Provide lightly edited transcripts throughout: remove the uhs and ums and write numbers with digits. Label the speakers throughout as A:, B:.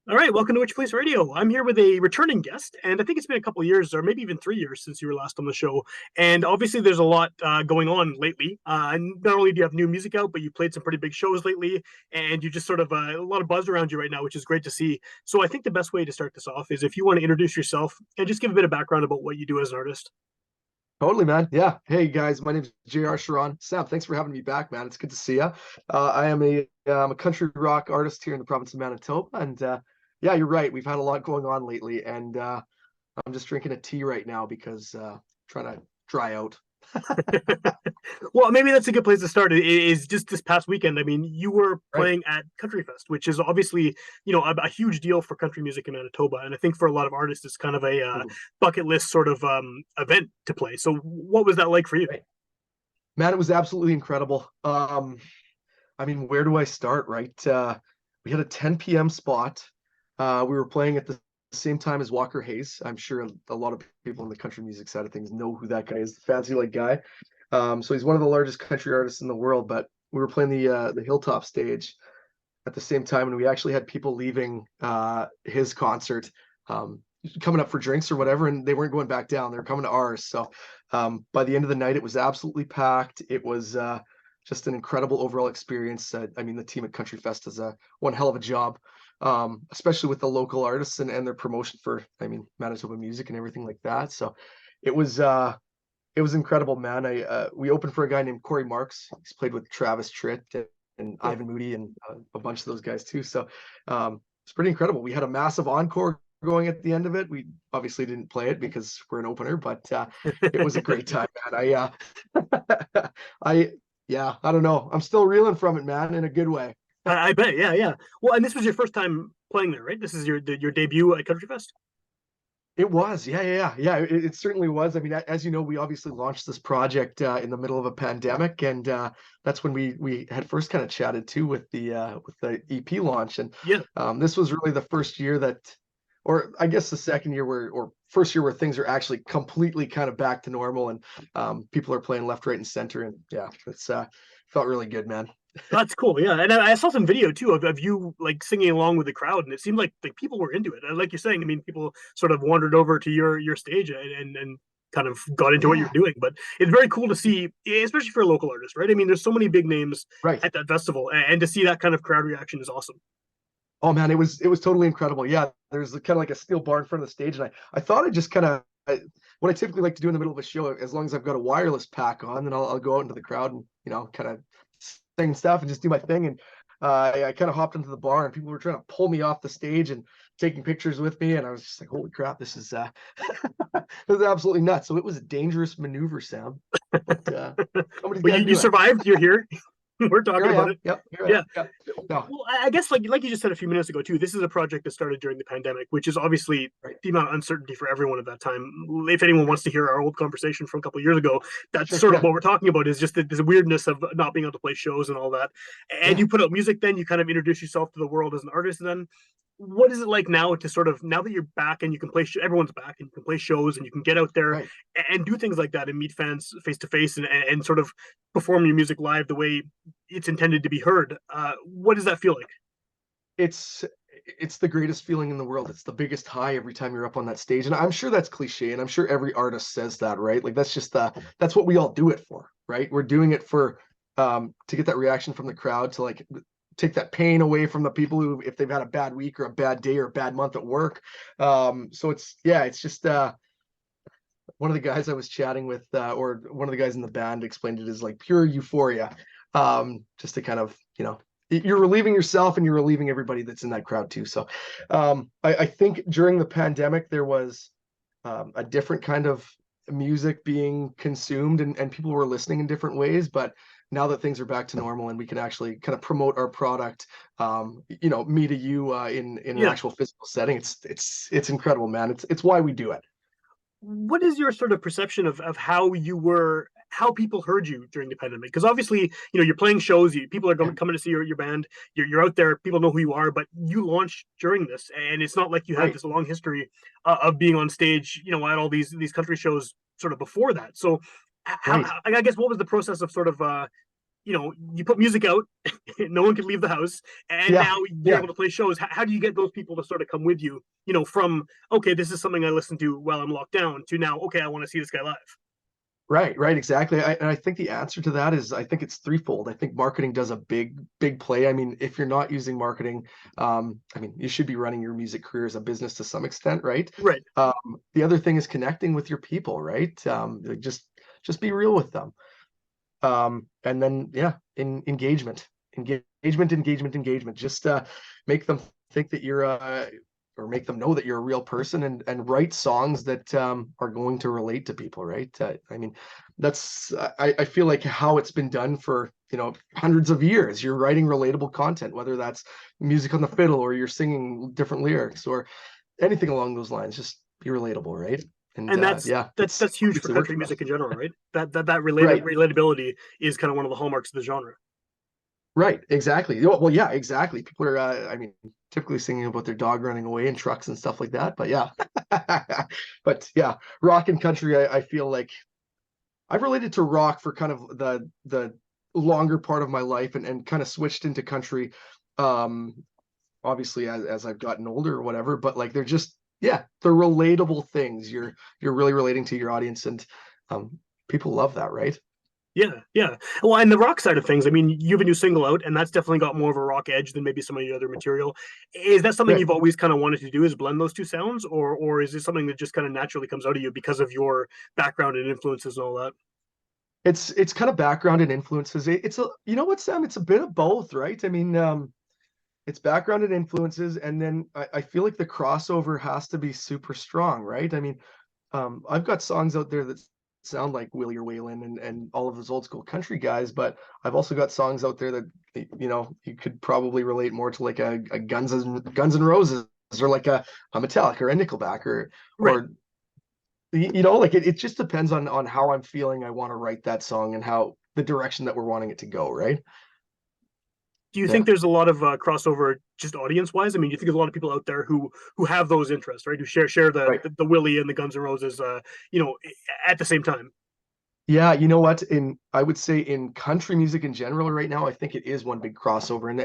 A: All right, welcome to Witchpolice Radio. I'm here with a returning guest, and I think it's been a couple of years, or maybe even 3 years since you were last on the show. And obviously, there's a lot going on lately. And not only do you have new music out, but you played some pretty big shows lately, and you just sort of a lot of buzz around you right now, which is great to see. So I think the best way to start this off is if you want to introduce yourself and just give a bit of background about what you do as an artist.
B: Totally, man. Yeah. Hey, guys. My name is JR Charron. Sam, thanks for having me back, man. It's good to see you. I am I'm a country rock artist here in the province of Manitoba, and yeah, you're right. We've had a lot going on lately, and I'm just drinking a tea right now because trying to dry out.
A: Well, maybe that's a good place to start. Is just this past weekend. I mean, you were
B: Right.
A: playing at Country Fest, which is obviously a huge deal for country music in Manitoba, and I think for a lot of artists, it's kind of a
B: Totally.
A: bucket list sort of event to play. So, what was that like for you?
B: Right. Man, it was absolutely incredible. I mean, where do I start, right? We had a 10 p.m. spot. We were playing at the same time as Walker Hayes. I'm sure a lot of people in the country music side of things know who that guy is, the fancy like guy. So he's one of the largest country artists in the world, but we were playing the Hilltop stage at the same time, and we actually had people leaving his concert, coming up for drinks or whatever, and they weren't going back down. They were coming to ours. So by the end of the night, it was absolutely packed. It was just an incredible overall experience. I mean, the team at Country Fest does one hell of a job, especially with the local artists and their promotion for, I mean, Manitoba music and everything like that. So it was it was incredible, man. We opened for a guy named Corey Marks. He's played with Travis Tritt and
A: Cool.
B: Ivan Moody and a bunch of those guys too. So it's pretty incredible. We had a massive encore going at the end of it. We obviously didn't play it because we're an opener, but it was a great time, man. I yeah, I don't know. I'm still reeling from it, man, in a good way.
A: I bet, yeah, yeah. Well, and this was your first time playing there, right? This is your debut at Country Fest.
B: It was, yeah. It certainly was. I mean, as you know, we obviously launched this project in the middle of a pandemic, and that's when we had first kind of chatted too with the EP launch, and
A: Yeah,
B: this was really the first year that, or I guess the second year or first year where things are actually completely kind of back to normal, and people are playing left, right, and center, and yeah, it's felt really good, man.
A: that's cool. Yeah, and I saw some video too of you like singing along with the crowd, and it seemed like people were into it. And like you're saying, I mean, people sort of wandered over to your stage and kind of got into what you're
B: Yeah,
A: doing. But it's very cool to see, especially for a local artist, right? I mean, there's so many big names
B: right.
A: at that festival, and to see that kind of crowd reaction is awesome.
B: Oh man, it was totally incredible. Yeah, there's kind of like a steel bar in front of the stage, and I thought I just kind of what I typically like to do in the middle of a show, as long as I've got a wireless pack on, then I'll go out into the crowd and kind of sing stuff and just do my thing. And I kind of hopped into the bar, and people were trying to pull me off the stage and taking pictures with me, and I was just like, holy crap, this is it was absolutely nuts. So it was a dangerous maneuver, Sam, but somebody's
A: But
B: got to
A: you
B: do it.
A: survived. You're here. We're
B: Here
A: talking
B: I
A: about
B: am.
A: it.
B: Yep, here I
A: Yeah.
B: am. Yep. No,
A: Well, I guess like you just said a few minutes ago too, this is a project that started during the pandemic, which is obviously
B: right,
A: the amount of uncertainty for everyone at that time. If anyone wants to hear our old conversation from a couple of years ago, that's
B: sure,
A: sort of
B: yeah,
A: what we're talking about. Is just this weirdness of not being able to play shows and all that. And
B: yeah,
A: you put out music, then you kind of introduce yourself to the world as an artist. Then what is it like now to sort of now that you're back and you can play everyone's back and you can play shows and you can get out there
B: right.
A: and do things like that and meet fans face to face and sort of perform your music live the way it's intended to be heard. What does that feel like?
B: it's it's the greatest feeling in the world. It's the biggest high every time you're up on that stage. And I'm sure that's cliche, and I'm sure every artist says that, right? Like that's what we all do it for, right? We're doing it for to get that reaction from the crowd, to like take that pain away from the people who, if they've had a bad week or a bad day or a bad month at work. So it's just one of the guys I was chatting with, or one of the guys in the band explained it as like pure euphoria. Just to kind of, you're relieving yourself and you're relieving everybody that's in that crowd too. So I think during the pandemic, there was a different kind of music being consumed, and people were listening in different ways. But now that things are back to normal and we can actually kind of promote our product, me to you, in an
A: Yeah.
B: actual physical setting, it's incredible, man. It's why we do it.
A: What is your sort of perception of how you were, how people heard you during the pandemic? Because obviously, you're playing shows, people are
B: Yeah,
A: coming to see your band, you're out there, people know who you are, but you launched during this, and it's not like you had
B: right,
A: this long history of being on stage, at all these country shows sort of before that. So,
B: right.
A: I guess what was the process of sort of you put music out, no one can leave the house, and
B: Yeah,
A: now you're
B: yeah.
A: able to play shows. How do you get those people to sort of come with you? From okay, this is something I listen to while I'm locked down to now, okay, I want to see this guy live.
B: Right, right, exactly. And I think the answer to that is I think it's threefold. I think marketing does a big play. I mean, if you're not using marketing, I mean, you should be running your music career as a business to some extent, right?
A: Right.
B: Um, the other thing is connecting with your people, right? Like just be real with them. And then yeah, engagement. Just make them think that you're or make them know that you're a real person, and write songs that are going to relate to people, right? I mean, that's I feel like how it's been done for hundreds of years. You're writing relatable content, whether that's music on the fiddle or you're singing different lyrics or anything along those lines. Just be relatable, right? And
A: And that's
B: yeah,
A: that's
B: it's
A: that's huge for
B: obviously worked
A: country
B: for us.
A: music in general, right? That
B: Right.
A: relatability is kind of one of the hallmarks of the genre.
B: Right, exactly. Well, yeah, exactly. People are, I mean, typically singing about their dog running away in trucks and stuff like that. But yeah, but yeah, rock and country. I feel like I've related to rock for kind of the longer part of my life, and kind of switched into country. Um, Obviously as I've gotten older or whatever. But like they're just they're relatable things. You're really relating to your audience, and um, people love that, right?
A: Yeah, yeah. Well, and the rock side of things, I mean, you have a new single out, and that's definitely got more of a rock edge than maybe some of your other material. Is that something
B: Right.
A: you've always kind of wanted to do? Is blend those two sounds, or is it something that just kind of naturally comes out of you because of your background and influences and all that?
B: It's kind of background and influences. It's a what, Sam? It's a bit of both, right? I mean, it's background and influences, and then I feel like the crossover has to be super strong, right? I mean, I've got songs out there that sound like Willie or Waylon and all of those old school country guys, but I've also got songs out there that you could probably relate more to like a Guns and Roses, or like a Metallica or a Nickelback,
A: Right.
B: or like it just depends on how I'm feeling. I want to write that song and how the direction that we're wanting it to go, right?
A: Do you think
B: Yeah,
A: there's a lot of crossover just audience wise? I mean, do you think there's a lot of people out there who have those interests, right? Who share
B: right.
A: the Willie and the Guns N' Roses, you know, at the same time.
B: Yeah, you know what? I would say in country music in general right now, I think it is one big crossover, and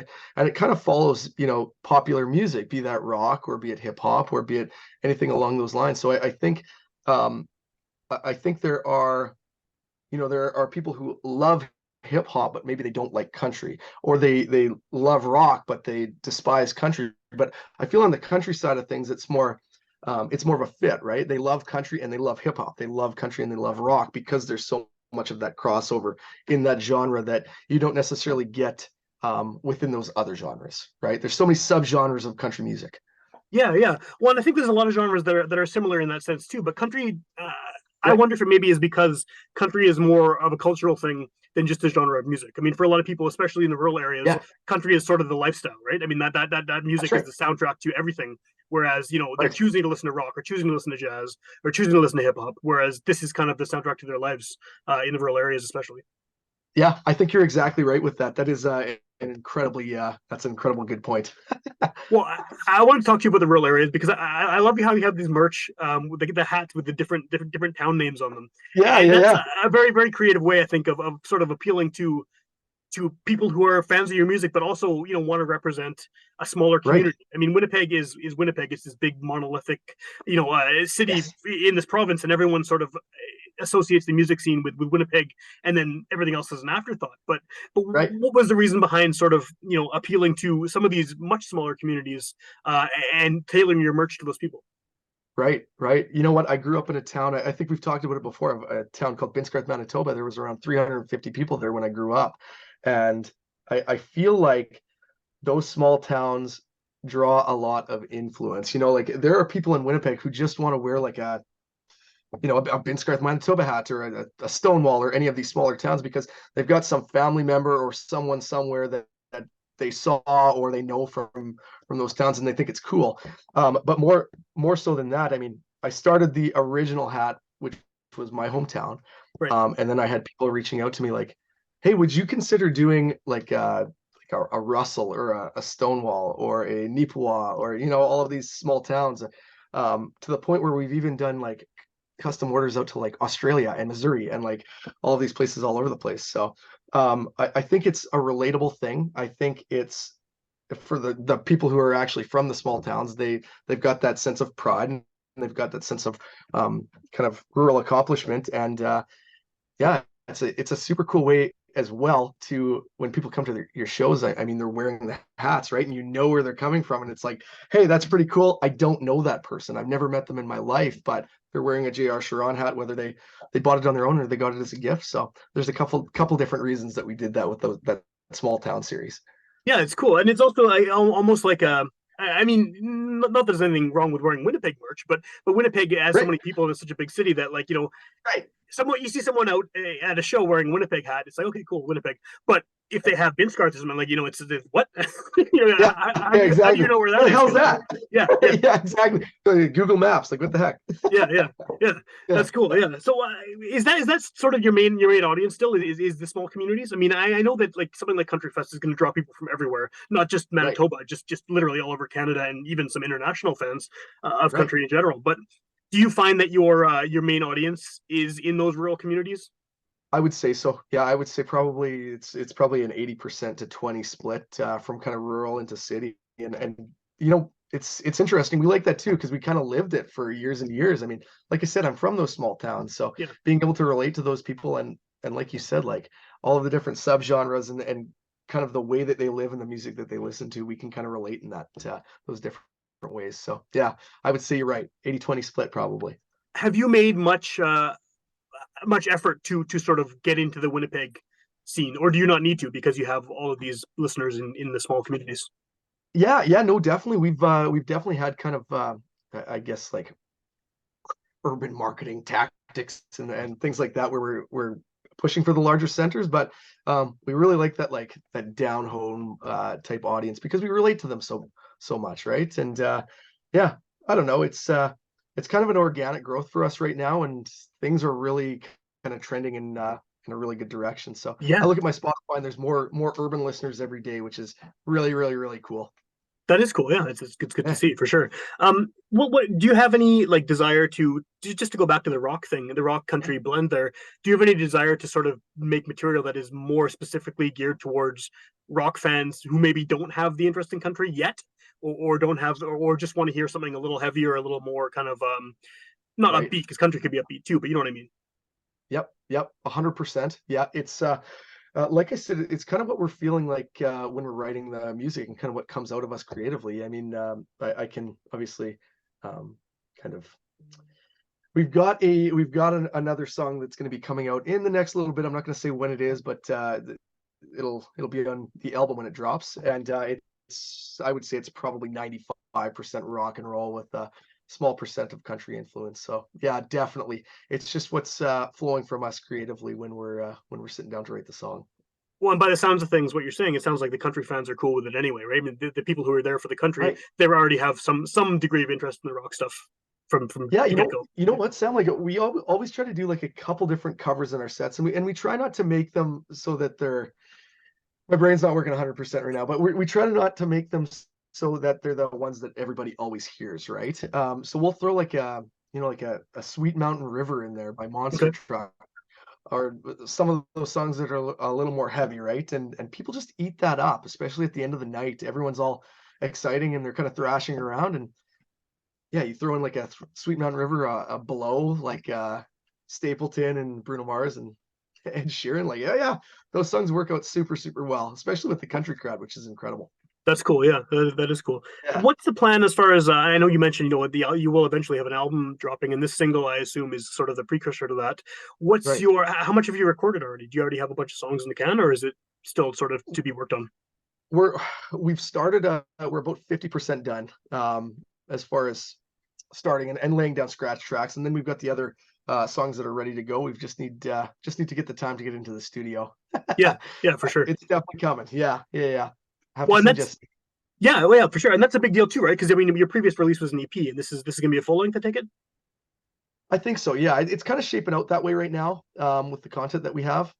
B: it kind of follows, popular music, be that rock or be it hip hop or be it anything along those lines. So I think um I think there are people who love hip hop, but maybe they don't like country, or they love rock, but they despise country. But I feel on the country side of things, it's more of a fit, right? They love country and they love hip hop. They love country and they love rock because there's so much of that crossover in that genre that you don't necessarily get within those other genres, right? There's so many subgenres of country music.
A: Yeah, yeah. Well, and I think there's a lot of genres that are similar in that sense too. But country, I
B: Right.
A: wonder if it maybe is because country is more of a cultural thing than just a genre of music. I mean, for a lot of people, especially in the rural areas,
B: Yeah,
A: country is sort of the lifestyle, right? I mean, that
B: that's
A: music is
B: right.
A: the soundtrack to everything. Whereas, they're
B: Right.
A: choosing to listen to rock or choosing to listen to jazz or choosing to listen to hip hop. Whereas this is kind of the soundtrack to their lives in the rural areas, especially.
B: Yeah, I think you're exactly right with that. That is that's an incredible good point.
A: Well, I want to talk to you about the rural areas because I love how you have these merch, with the hats with the different town names on them,
B: Yeah,
A: and
B: yeah,
A: that's
B: yeah.
A: a very very creative way I think of sort of appealing to people who are fans of your music, but also want to represent a smaller
B: Right.
A: community. I mean, Winnipeg is Winnipeg. It's this big monolithic, city
B: Yes.
A: in this province, and everyone sort of associates the music scene with Winnipeg, and then everything else is an afterthought. But
B: Right.
A: what was the reason behind sort of appealing to some of these much smaller communities and tailoring your merch to those people?
B: Right. Right. You know what? I grew up in a town. I think we've talked about it before. A town called Binscarth, Manitoba. There was around 350 people there when I grew up, and I feel like those small towns draw a lot of influence. Like there are people in Winnipeg who just want to wear like a Binscarth, Manitoba hat, or a Stonewall, or any of these smaller towns because they've got some family member or someone somewhere that they saw or they know from those towns, and they think it's cool. But more so than that, I mean, I started the original hat, which was my hometown,
A: Right.
B: and then I had people reaching out to me like, "Hey, would you consider doing like a Russell or a Stonewall or a Nipawa or all of these small towns?" To the point where we've even done like custom orders out to like Australia and Missouri and like all of these places all over the place. So I think it's a relatable thing. I think it's for the people who are actually from the small towns, they've got that sense of pride and they've got that sense of kind of rural accomplishment. And yeah, it's a super cool way as well to when people come to your shows. I mean, they're wearing the hats, right? And you know where they're coming from. And it's like, hey, that's pretty cool. I don't know that person. I've never met them in my life, but they're wearing a JR Charron hat, whether they bought it on their own or they got it as a gift. So there's a couple different reasons that we did that with that small town series.
A: Yeah, it's cool, and it's also almost like a. I mean, not that there's anything wrong with wearing Winnipeg merch, but Winnipeg has so
B: Right.
A: many people, and it's such a big city that, like,
B: Right.
A: someone you see someone out at a show wearing Winnipeg hat, it's like, okay, cool, Winnipeg. But if they have bin scarves or something, like, it's what?
B: Yeah,
A: how,
B: yeah,
A: how do you
B: exactly.
A: know where that
B: What the
A: is?
B: hell's that?
A: Yeah, yeah.
B: Yeah, exactly. Google Maps, like what the heck?
A: Yeah.
B: Yeah.
A: That's cool. Yeah. So is that sort of your main audience still? Is the small communities? I mean, I know that like something like Country Fest is going to draw people from everywhere, not just
B: Right.
A: Manitoba, just literally all over Canada, and even some international fans of
B: Right.
A: country in general. But do you find that your main audience is in those rural communities?
B: I would say so. Yeah, I would say probably it's probably an 80% to 20 split from kind of rural into city. And it's interesting. We like that too because we kind of lived it for years and years. I mean, like I said, I'm from those small towns, so
A: Yeah.
B: being able to relate to those people and like you said, like all of the different subgenres and kind of the way that they live and the music that they listen to, we can kind of relate in that those different ways. So yeah, I would say you're right. 80-20 split probably.
A: Have you made much effort to sort of get into the Winnipeg scene, or do you not need to because you have all of these listeners in the small communities?
B: Yeah, no, definitely. We've definitely had kind of I guess like urban marketing tactics and things like that where we're pushing for the larger centers, but we really like that down home type audience because we relate to them so much, right? And yeah, I don't know, it's kind of an organic growth for us right now, and things are really kind of trending in a really good direction. So I
A: Yeah,
B: look at my Spotify and there's more urban listeners every day, which is really, really, really cool.
A: that is cool. Yeah, it's good to
B: Yeah.
A: see for sure. What do you have any like desire just to go back to the rock thing, the rock country blend there? Do you have any desire to sort of make material that is more specifically geared towards rock fans who maybe don't have the interest in country yet, or don't have, or just want to hear something a little heavier, a little more kind of not
B: Right.
A: upbeat because country could be upbeat too, but you know what I mean?
B: Yep, 100%. Yeah, it's like I said, it's kind of what we're feeling like when we're writing the music and kind of what comes out of us creatively. I mean, I can obviously kind of another song that's going to be coming out in the next little bit. I'm not going to say when it is, but it'll be on the album when it drops, and it's I would say it's probably 95% rock and roll with a small percent of country influence. So yeah, definitely, it's just what's flowing from us creatively when we're sitting down to write the song.
A: Well, and by the sounds of things, what you're saying, it sounds like the country fans are cool with it anyway, right? I mean, the people who are there for the country,
B: Right.
A: they already have some degree of interest in the rock stuff from
B: Yeah,
A: the get go.
B: you know what, Sam? Like we always try to do like a couple different covers in our sets, and we try not to make them so that they're. My brain's not working 100% right now, but we try not to make them so that they're the ones that everybody always hears, right? So we'll throw like a Sweet Mountain River in there by Monster
A: Okay,
B: Truck, or some of those songs that are a little more heavy, right? And people just eat that up, especially at the end of the night. Everyone's all exciting and they're kind of thrashing around, and yeah, you throw in like a Sweet Mountain River, below like Stapleton and Bruno Mars and Sheeran, like yeah, those songs work out super super well, especially with the country crowd, which is incredible.
A: that's cool. Yeah, that is cool.
B: Yeah,
A: What's the plan as far as I know you mentioned, you will eventually have an album dropping, and this single I assume is sort of the precursor to that.
B: right.
A: How much have you recorded already? Do you already have a bunch of songs in the can, or is it still sort of to be worked on?
B: We're we've started. We're about 50% done as far as starting and laying down scratch tracks, and then we've got the other songs that are ready to go. We just need to get the time to get into the studio.
A: Yeah, yeah, for sure.
B: It's definitely coming. Yeah. Have to
A: Well, and
B: see
A: that's
B: just.
A: Yeah, well, yeah, for sure, and that's a big deal too, right? Because I mean, your previous release was an EP, and this is gonna be a full length. I take it.
B: I think so. Yeah, it's kind of shaping out that way right now with the content that we have.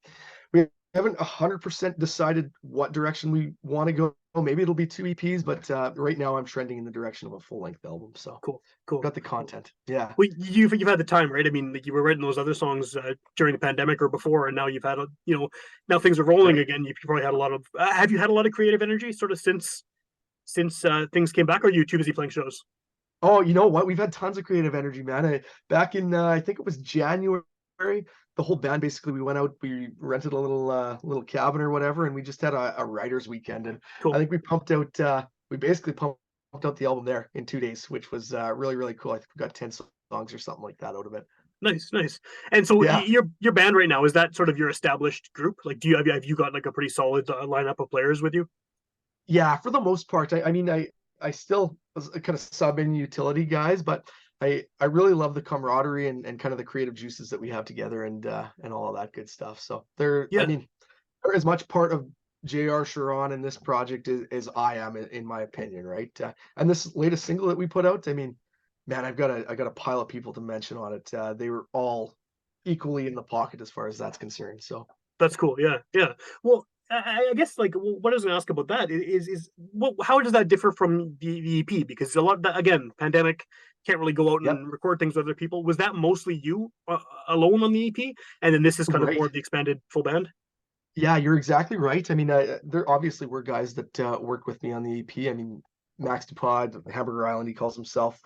B: We haven't 100% decided what direction we want to maybe it'll be 2 EPs, but right now I'm trending in the direction of a full-length album. So
A: Cool, cool.
B: got the content. Yeah.
A: Well, you've had the time, right? I mean, like you were writing those other songs during the pandemic or before, and now you've had now things are rolling
B: Right.
A: again. You've probably had a lot of. Have you had a lot of creative energy sort of since things came back? Or are you too busy playing shows?
B: Oh, you know what? We've had tons of creative energy, man. Back in I think it was January, the whole band basically we went out, we rented a little cabin or whatever, and we just had a writers weekend. And I
A: Cool.
B: think we basically pumped out the album there in 2 days, which was really, really cool. I think we got 10 songs or something like that out of it.
A: Nice, nice. And so
B: Yeah.
A: your band right now, is that sort of your established group? Like, have you got like a pretty solid lineup of players with you?
B: Yeah, for the most part. I mean, I still kind of sub in utility guys, but I really love the camaraderie and kind of the creative juices that we have together and all of that good stuff. So I
A: Yeah,
B: mean, they're as much part of JR Charron in this project as I am, in my opinion, right? And this latest single that we put out, I mean, man, I got a pile of people to mention on it. They were all equally in the pocket as far as that's concerned. So
A: that's cool. Yeah, yeah. Well, I guess like what I was going to ask about that is what how does that differ from the EP? Because a lot that again, pandemic, can't really go out
B: yep,
A: and record things with other people. Was that mostly you alone on the EP, and then this is kind of
B: right.
A: more of the expanded full band?
B: Yeah, you're exactly right. I mean, there obviously were guys that work with me on the EP. I mean, Max DuPod, Hamburger Island, he calls himself,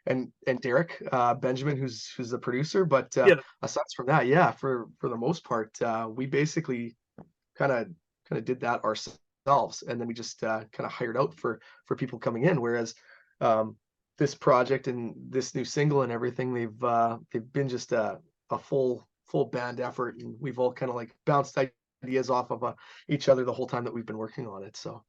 B: and Derek Benjamin, who's the producer. But
A: Yeah,
B: aside from that, yeah, for the most part, we basically kind of kind of did that ourselves, and then we just kind of hired out for people coming in. Whereas um, this project and this new single and everything, they've been just a full band effort, and we've all kind of like bounced ideas off of each other the whole time that we've been working on it. So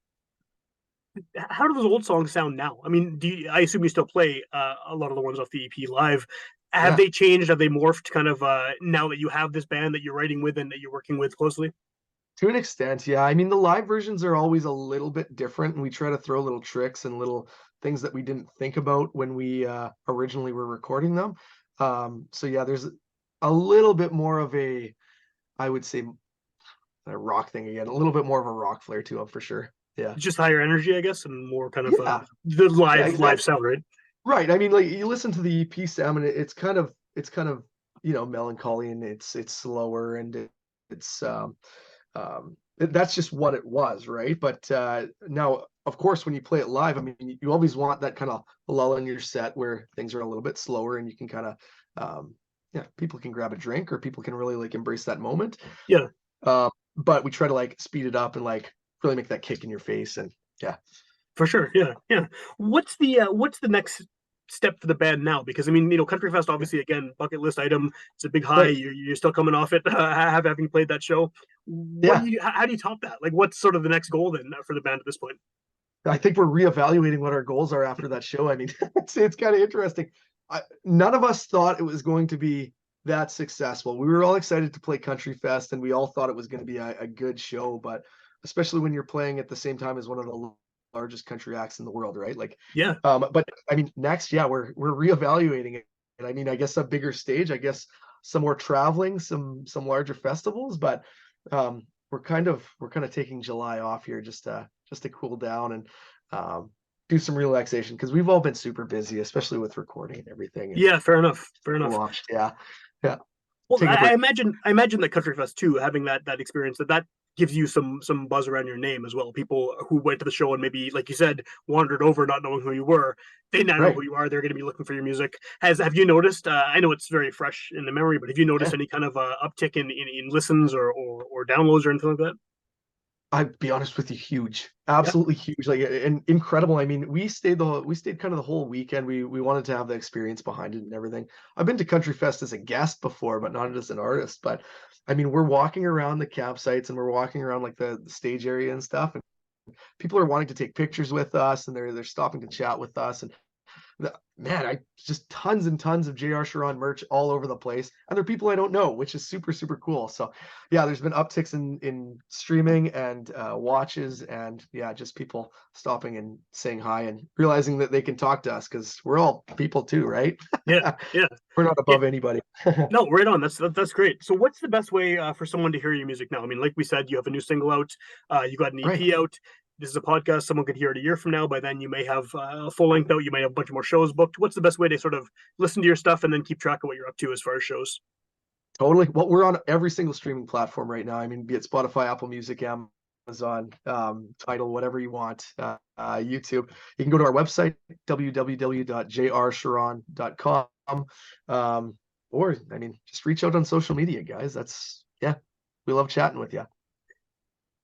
A: how do those old songs sound now? I mean, I assume you still play a lot of the ones off the EP live. Have
B: yeah,
A: they changed? Have they morphed? Kind of now that you have this band that you're writing with and that you're working with closely.
B: to an extent, yeah. I mean, the live versions are always a little bit different, and we try to throw little tricks and little things that we didn't think about when we originally were recording them. So yeah, there's a little bit more of I would say, a rock thing again, a little bit more of a rock flair to them for sure. Yeah.
A: Just higher energy, I guess, and more kind of
B: Yeah.
A: the
B: Yeah,
A: live
B: exactly.
A: sound, right?
B: Right. I mean, like you listen to the EP sound, and it's kind of melancholy, and it's slower, and it's that's just what it was, right? But now, of course, when you play it live, I mean, you always want that kind of lull in your set where things are a little bit slower, and you can kind of yeah, people can grab a drink, or people can really like embrace that moment.
A: Yeah,
B: But we try to like speed it up and like really make that kick in your face, and yeah.
A: for sure. Yeah, yeah. What's the next step for the band now? Because I mean, Country Fest
B: Yeah.
A: obviously again bucket list item. It's a big high.
B: Right.
A: You're still coming off it, having played that show. What do
B: Yeah.
A: you? How do you top that? Like, what's sort of the next goal then for the band at this point?
B: I think we're reevaluating what our goals are after that show. I mean, it's kind of interesting. None of us thought it was going to be that successful. We were all excited to play Country Fest, and we all thought it was going to be a good show. But especially when you're playing at the same time as one of the largest country acts in the world, right? Like,
A: Yeah,
B: but I mean, next, yeah, we're reevaluating it, and I mean, I guess a bigger stage, I guess some more traveling, some larger festivals, but we're kind of taking July off here just to cool down and do some relaxation, because we've all been super busy, especially with recording and everything, and
A: yeah. Fair enough. Fair enough.
B: launched. Yeah, yeah.
A: Well,
B: Take a break.
A: I imagine that Country Fest too, having that experience, that gives you some buzz around your name as well. People who went to the show and maybe, like you said, wandered over not knowing who you were, they now know
B: Right.
A: who you are. They're going to be looking for your music. Have you noticed? I know it's very fresh in the memory, but have you noticed
B: Yeah.
A: any kind of uptick in listens or downloads or anything like that?
B: I'd be honest with you, huge,
A: Yeah,
B: absolutely huge, like, and incredible. I mean, we stayed kind of the whole weekend. We wanted to have the experience behind it and everything. I've been to Country Fest as a guest before, but not as an artist. But I mean, we're walking around the campsites, and we're walking around like the stage area and stuff, and people are wanting to take pictures with us, and they're stopping to chat with us, and man, I just tons and tons of JR Charron merch all over the place, and they're people I don't know, which is super, super cool. So yeah, there's been upticks in streaming and watches, and yeah, just people stopping and saying hi and realizing that they can talk to us, because we're all people too, right?
A: yeah, yeah,
B: We're not
A: yeah.
B: above anybody.
A: No, right on. That's great. So, what's the best way for someone to hear your music now? I mean, like we said, you have a new single out, you got an
B: Right.
A: EP out. this is a podcast. Someone could hear it a year from now. By then, you may have a full length out. You might have a bunch more shows booked. What's the best way to sort of listen to your stuff and then keep track of what you're up to as far as shows?
B: Totally. Well, we're on every single streaming platform right now. I mean, be it Spotify, Apple Music, Amazon, Tidal, whatever you want, YouTube. You can go to our website, www.jrcharron.com. Or, I mean, just reach out on social media, guys. We love chatting with you.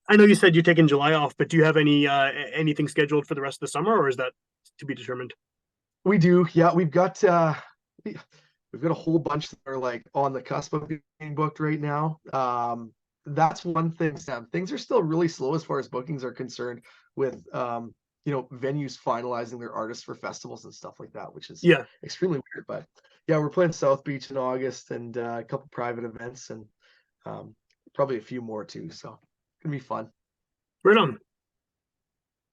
A: I know you said you're taking July off, but do you have anything scheduled for the rest of the summer, or is that to be determined?
B: We do. Yeah, we've got we've got a whole bunch that are like on the cusp of being booked right now. That's one thing, Sam. Things are still really slow as far as bookings are concerned with venues finalizing their artists for festivals and stuff like that, which is
A: Yeah,
B: extremely weird. But yeah, we're playing South Beach in August and a couple private events and probably a few more too. So it's gonna be fun.
A: right on.